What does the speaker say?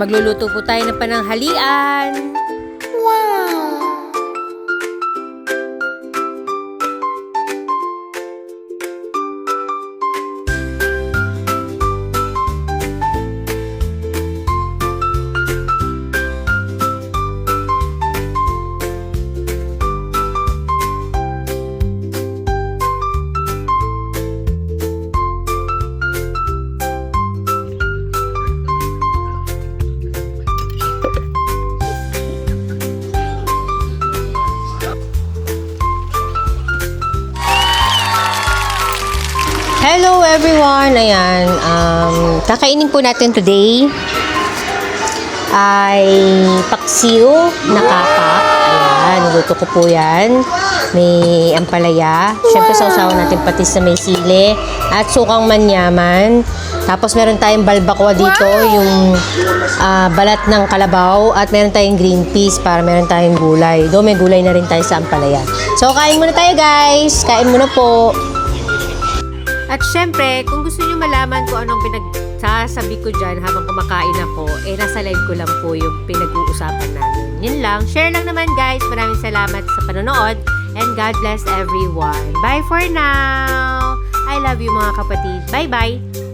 magluluto po tayo ng pananghalian. Wow! Hello everyone! Ayan, kakainin po natin today ay paksiw na kapak. Ayan, niluto ko po yan. May ampalaya. Siyempre sausawan natin patis na may sili at sukang manyaman. Tapos meron tayong balbakwa dito, yung balat ng kalabaw, at meron tayong green peas para meron tayong gulay. Do may gulay na rin tayo sa ampalaya. So kain muna tayo guys! Kain muna po! At syempre, kung gusto niyo malaman kung anong pinagsasabi ko dyan habang kumakain ako, nasa live ko lang po yung pinag-uusapan namin. Yun lang. Share lang naman guys. Maraming salamat sa panonood. And God bless everyone. Bye for now! I love you mga kapatid. Bye-bye!